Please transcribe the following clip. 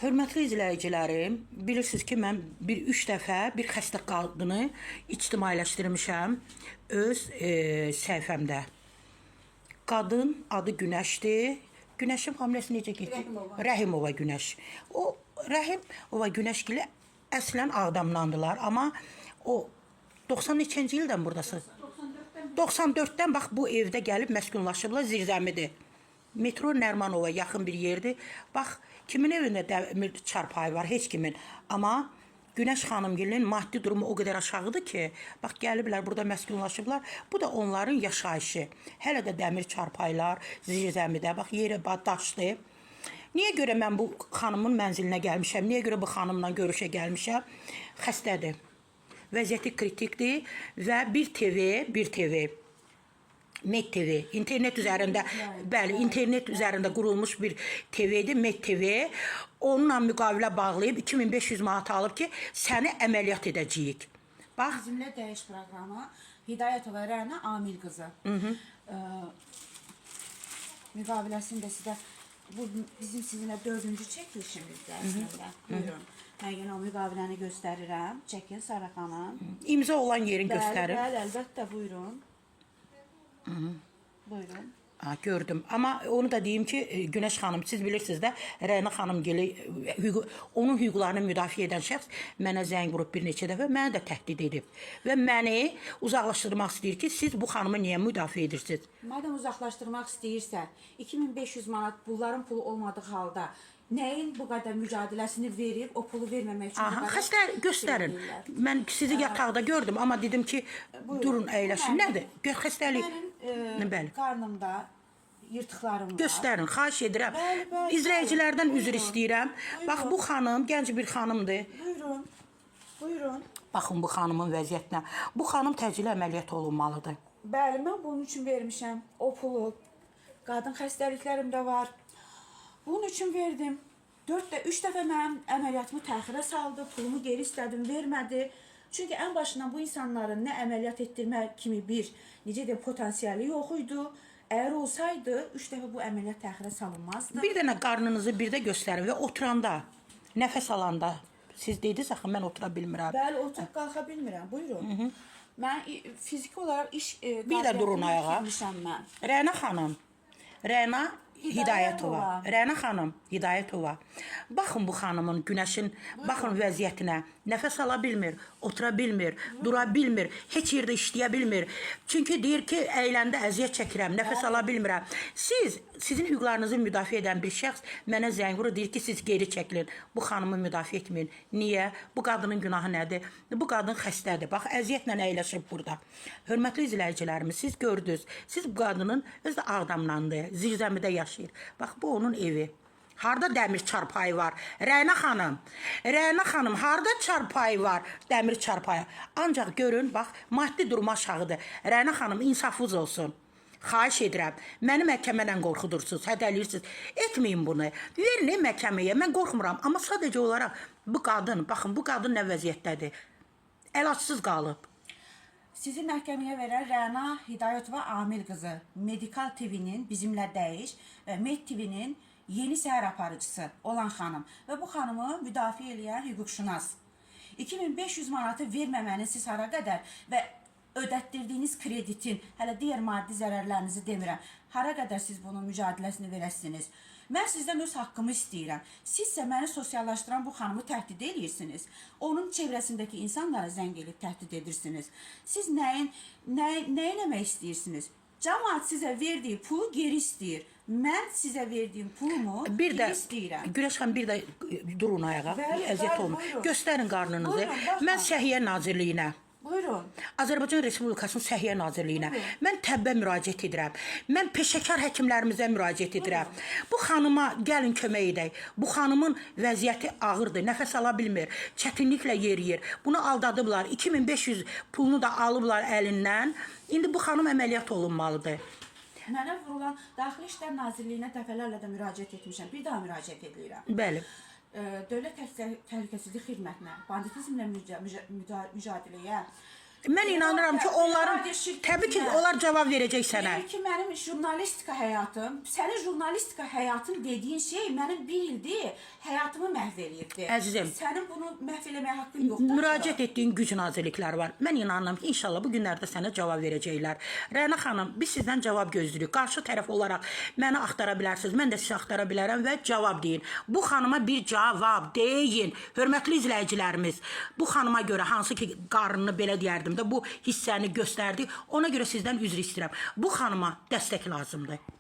Hörmətli izləyicilərim, bilirsiniz ki, mən 3 dəfə bir xəstə qadını ictimailəşdirmişəm öz səhifəmdə. Qadın adı Günəşdir. Günəşin familiyası necə getdi? Rəhimova Günəş. O Rəhimova Günəşgili əslən Ağdamdandılar, amma o 90 neçənci ildən buradasınız? 94-dən bax bu evdə gəlib məskunlaşıblar, zirzəmidir. Metro Nərmanova yaxın bir yerdir. Bax, kimin evində dəmir çarpayı var, heç kimin. Amma Günəş xanımgilin maddi durumu o qədər aşağıdır ki, bax gəliblər, burada məskunlaşıblar. Bu da onların yaşayışı. Hələ də dəmir çarpaylar, zirzəmidə, bax yerə daşdı. Niyə görə mən bu xanımın mənzilinə gəlmişəm? Niyə görə bu xanımla görüşə gəlmişəm? Xəstədir. Vəziyyəti kritikdir və bir TV, Met TV, internet üzərində, bəli, internet üzərində qurulmuş bir TV-dir, Met TV. Onunla müqavilə bağlayıb 2500 manat alıb ki, səni əməliyyat edəcəyik. Bax. Bizimlə dəyiş proqramı Hidayətova Rəna Amil qızı. Müqaviləsində sizə, bu bizim sizinlə 4-cü çəkilişimizdə əslində. Buyurun. Mən yenə o müqaviləni göstərirəm. Çəkin Sara xanım. İmza olan yerin göstərir. Bəli, əlbəttə, buyurun. Buyurun. Gördüm. Amma onu da deyim ki, Günəş xanım, siz bilirsiniz də, Rəna xanım gəli, onun hüquqlarını müdafiə edən şəxs mənə zəng vurub bir neçə dəfə, mənə də təhdid edib. Və məni uzaqlaşdırmaq istəyir ki, siz bu xanımı niyə müdafiə edirsiniz? Madəm uzaqlaşdırmaq istəyirsə, 2500 manat bunların pulu olmadığı halda nəyin bu qədər mücadeləsini verib, o pulu verməmək üçün... Xəstə göstərin. Mən sizi yataqda gördüm, amma dedim ki, durun, əyləşin. Nədir? Xəstəlik. Mənim qarnımda yırtıqlarım var. Göstərin, xahiş edirəm. İzləyicilərdən üzr istəyirəm. Bax, bu xanım gənc bir xanımdır. Buyurun, buyurun. Baxın bu xanımın vəziyyətinə. Bu xanım təcili əməliyyat olunmalıdır. Bəli, mən bunun üçün vermişəm o pulu. Qadın xəstəliklərim də var. Bunun üçün verdim. 3 dəfə mənim əməliyyatımı təxirə saldı, pulumu geri istədim, vermədi. Çünki ən başından bu insanların nə əməliyyat etdirmək kimi necə deyim, potansiyeli yox idi. Əgər olsaydı, 3 dəfə bu əməliyyat təxirə salınmazdı. Bir dənə qarnınızı bir də göstərin və oturanda, nəfəs alanda, siz dediniz axı, mən otura bilmirəm. Bəli, oturub qalxa bilmirəm, buyurun. Mən fiziki olaraq iş... Bir də durun ayağa. Rəna xanım, Rəna Hidayətova. Rəna xanım Hidayətova. Baxın bu xanımın, Günəşin, baxın vəziyyətinə. Nəfəs ala bilmir, otura bilmir, dura bilmir, heç yerdə işləyə bilmir. Çünki deyir ki, əyləndə əziyyət çəkirəm, nəfəs ala bilmirəm. Sizin hüquqlarınızı müdafiə edən bir şəxs mənə zəng vurur, deyir ki, siz geri çəkilin. Bu xanımı müdafiə etməyin. Niyə? Bu qadının günahı nədir? Bu qadın xəstədir. Bax, əziyyətlə əyləşib burada. Hörmətli izləyicilərimiz, siz gördünüz. Siz bu qadının özü də Ağdamlandır, zirzəmidə yaşayır. Bax, bu onun evi. Harada dəmir çarpayı var? Rəna xanım, harada çarpayı var? Dəmir çarpayı. Ancaq görün, bax, maddi durum aşağıdır. Rəna xanım, insafınız olsun. Xahiş edirəm. Məni məhkəmələ qorxudursunuz, hədəliyirsiniz. Etməyin bunu. Verin məhkəməyə. Mən qorxmuram. Amma sadəcə olaraq bu qadın, baxın, bu qadın nə vəziyyətdədir? Əlacsız qalıb. Sizi məhkəməyə verən Rəna Hidayətova Amil qızı, Medikal TV-nin bizimlə dəyiş və Med TV-nin yeni səhər aparıcısı olan xanım və bu xanımı müdafiə edən hüquqşünas. 2500 manatı verməməniz hara qədər və ödətdirdiyiniz kreditin, hələ digər maddi zərərlərinizi demirəm, hara qədər siz bunun mücadeləsini verəsiniz? Mən sizdən öz haqqımı istəyirəm. Sizsə məni sosiallaşdıran bu xanımı təhdid edirsiniz. Onun çevrəsindəki insanlara zəng edib təhdid edirsiniz. Siz nə eləmək istəyirsiniz? Cəmaət sizə verdiyi pulu geri istəyir. Mən sizə verdiyim pulumu geri istəyirəm. Günəş xanım, bir də durun ayağa, əziyyət olmur. Göstərin qarnınızı. Mən Səhiyyə Nazirliyinə. Buyurun. Azərbaycan Respublikasının Səhiyyə Nazirliyinə. Mən təbbə müraciət edirəm. Mən peşəkar həkimlərimizə müraciət edirəm. Bu xanıma gəlin kömək edək. Bu xanımın vəziyyəti ağırdır, nəfəs ala bilmir, çətinliklə yeriyir. Bunu aldadıblar, 2500 pulunu da alıblar əlindən. İndi bu xanım əməliyyat olunmalıdır. Mənə vurulan Daxili İşlər Nazirliyinə dəfələrlə də müraciət etmişəm. Bir daha müraciət edirəm. Bəli. Dövlət Təhlükəsizlik Xidmətinə, banditizmlə mücadiləyə, Mən inanıram ki, onların təbii ki, onlar cavab verəcək sənə. Deyir ki, mənim jurnalistika həyatım, sənin jurnalistika həyatın dediyin şey mənim bir ildir həyatımı məhv eləyibdi. Əzizim. Sənin bunu məhv eləməyə haqqın yoxdur. Müraciət etdiyin güc nazirlikləri var. Mən inanıram ki, inşallah bu günlərdə sənə cavab verəcəklər. Rəna xanım, biz sizdən cavab gözləyirik. Qarşı tərəf olaraq məni axtara bilərsiniz, mən də sizi axtara bilərəm və cavab deyin. Bu xanıma bir cavab deyin. Hörmətli izləyicilərimiz, bu xanıma görə hansı ki qarnını belə deyərdim də bu hissəni göstərdi, ona görə sizdən üzr istəyirəm. Bu xanıma dəstək lazımdır.